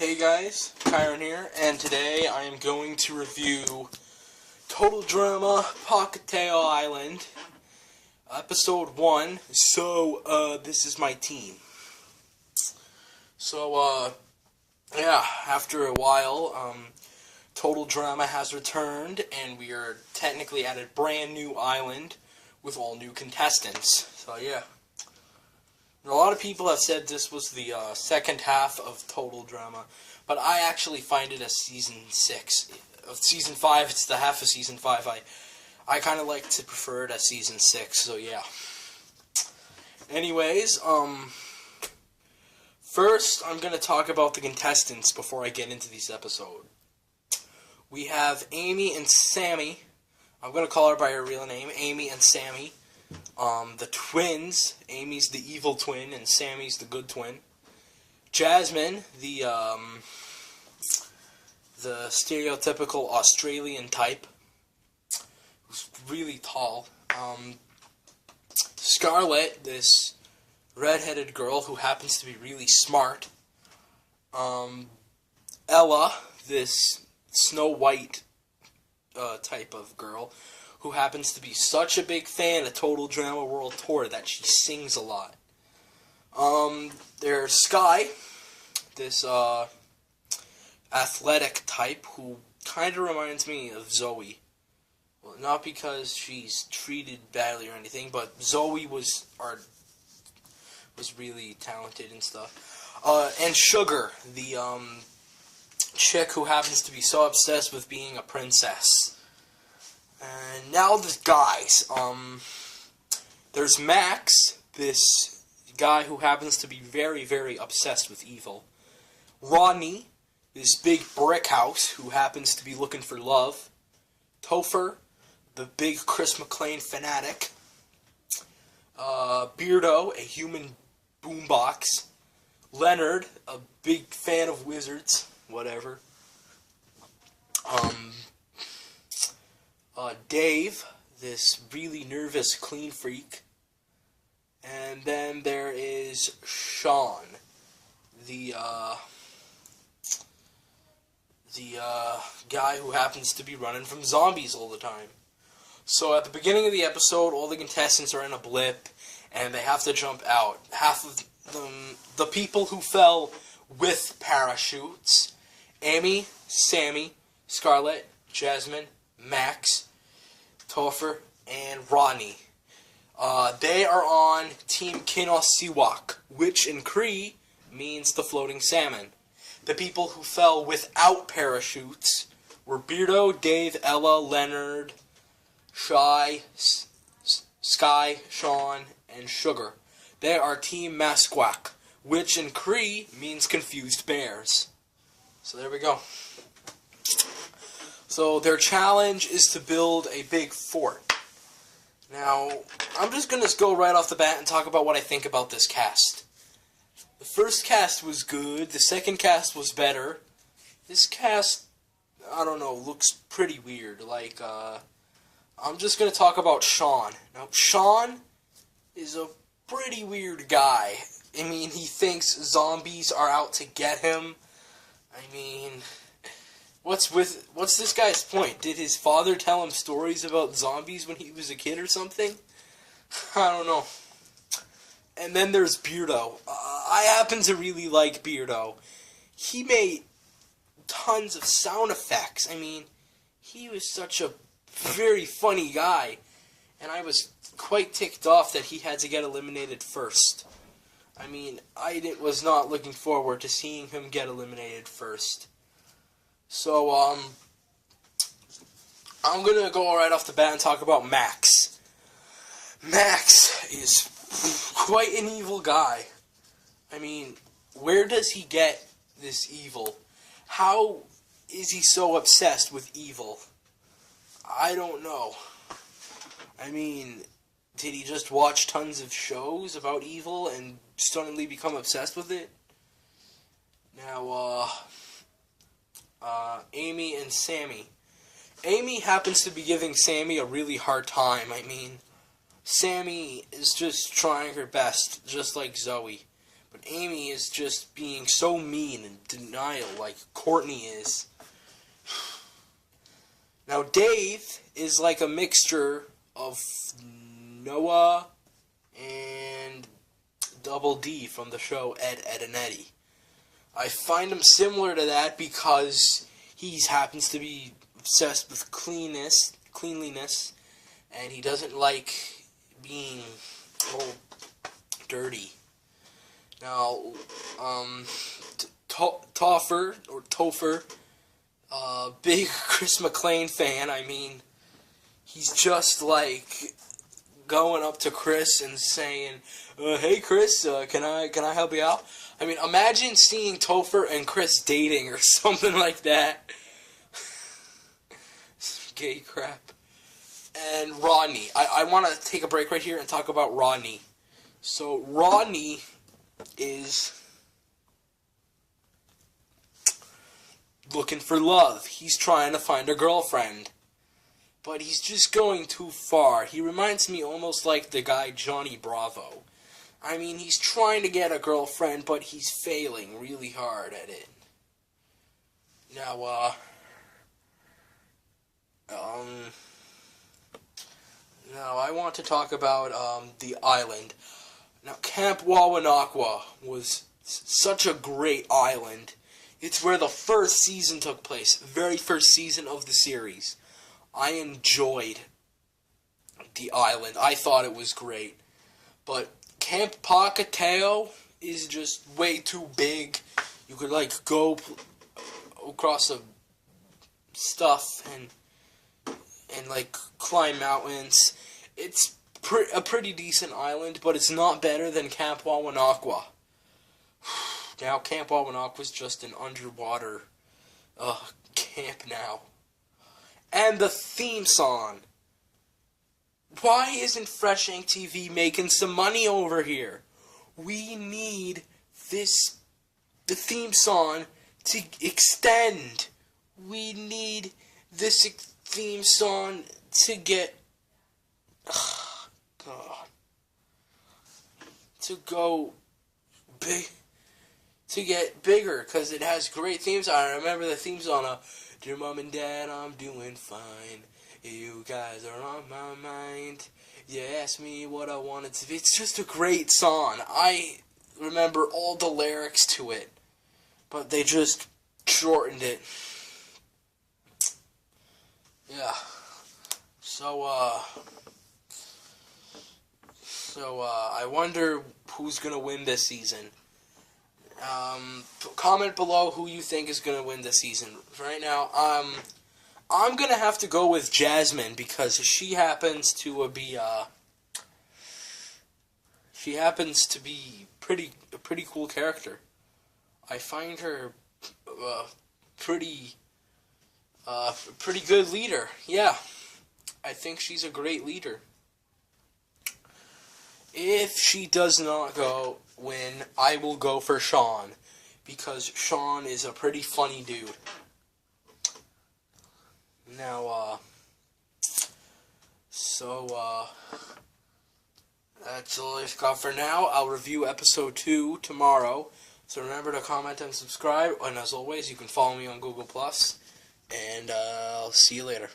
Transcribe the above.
Hey guys, Kyron here, and today I am going to review Total Drama Pahkitew Island, Episode 1. So, this is my team. So, yeah, after a while, Total Drama has returned, and we are technically at a brand new island with all new contestants. So, yeah. A lot of people have said this was the second half of Total Drama, but I actually find it as Season 6. Of Season 5, it's the half of Season 5. I kind of like to prefer it as Season 6, so yeah. Anyways, first I'm going to talk about the contestants before I get into this episode. We have Amy and Sammy. I'm going to call her by her real name, Amy and Sammy. The twins. Amy's the evil twin, and Sammy's the good twin. Jasmine, the stereotypical Australian type, who's really tall. Scarlett, this redheaded girl who happens to be really smart. Ella, this Snow White type of girl, who happens to be such a big fan of Total Drama World Tour that she sings a lot. There's Sky, this athletic type who kind of reminds me of Zoe. Well, not because she's treated badly or anything, but Zoe was really talented and stuff. And Sugar, the chick who happens to be so obsessed with being a princess. And now the guys. There's Max, this guy who happens to be very, very obsessed with evil. Rodney, this big brick house who happens to be looking for love. Topher, the big Chris McClane fanatic. Beardo, a human boombox. Leonard, a big fan of wizards. Whatever. Dave, this really nervous clean freak. And then there is Sean, the guy who happens to be running from zombies all the time. So at the beginning of the episode, all the contestants are in a blip, and they have to jump out. Half of them, the people who fell with parachutes: Amy, Sammy, Scarlett, Jasmine, Max, Topher, and Rodney. They are on Team Kinosiwak, which in Cree means the floating salmon. The people who fell without parachutes were Beardo, Dave, Ella, Leonard, Sky, Sean, and Sugar. They are Team Masquak, which in Cree means confused bears. So there we go. So their challenge is to build a big fort. Now, I'm just going to go right off the bat and talk about what I think about this cast. The first cast was good. The second cast was better. This cast, I don't know, looks pretty weird. Like, I'm just going to talk about Sean. Now, Sean is a pretty weird guy. I mean, he thinks zombies are out to get him. I mean, what's this guy's point? Did his father tell him stories about zombies when he was a kid or something? I don't know. And then there's Beardo. I happen to really like Beardo. He made tons of sound effects. I mean, he was such a very funny guy. And I was quite ticked off that he had to get eliminated first. I mean, I was not looking forward to seeing him get eliminated first. So, I'm going to go right off the bat and talk about Max. Max is quite an evil guy. I mean, where does he get this evil? How is he so obsessed with evil? I don't know. I mean, did he just watch tons of shows about evil and suddenly become obsessed with it? Now, Amy and Sammy. Amy happens to be giving Sammy a really hard time. I mean, Sammy is just trying her best, just like Zoe. But Amy is just being so mean and denial like Courtney is. Now Dave is like a mixture of Noah and Double D from the show Ed, Edd n Eddy. I find him similar to that because he happens to be obsessed with cleanliness, and he doesn't like being all dirty. Now, Topher, big Chris McClane fan. I mean, he's just like going up to Chris and saying, "Hey Chris, can I help you out?" I mean, imagine seeing Topher and Chris dating or something like that. Gay crap. And Rodney. I want to take a break right here and talk about Rodney. So, Rodney is looking for love. He's trying to find a girlfriend. But he's just going too far. He reminds me almost like the guy Johnny Bravo. I mean, he's trying to get a girlfriend, but he's failing really hard at it. Now, now I want to talk about, the island. Now, Camp Wawanakwa was such a great island. It's where the first season took place. Very first season of the series. I enjoyed the island. I thought it was great. But Camp Pahkitew is just way too big. You could, like, go across the stuff and like, climb mountains. It's a pretty decent island, but it's not better than Camp Wawanakwa. Now, Camp Wawanakwa is just an underwater camp now. And the theme song. Why isn't Fresh Ink TV making some money over here? We need the theme song to extend. We need this theme song to get, to go big, to get bigger, because it has great themes. I remember the theme song of "Dear Mom and Dad, I'm doing fine. You guys are on my mind. You asked me what I wanted to be." It's just a great song. I remember all the lyrics to it, but they just shortened it. Yeah. So I wonder who's gonna win this season. Comment below who you think is gonna win this season. Right now, I'm gonna have to go with Jasmine because she happens to be a pretty cool character. I find her pretty good leader. Yeah, I think she's a great leader. If she does not win, I will go for Sean, because Sean is a pretty funny dude. Now, that's all I've got for now. I'll review episode 2 tomorrow. So remember to comment and subscribe. And as always, you can follow me on Google+. And I'll see you later.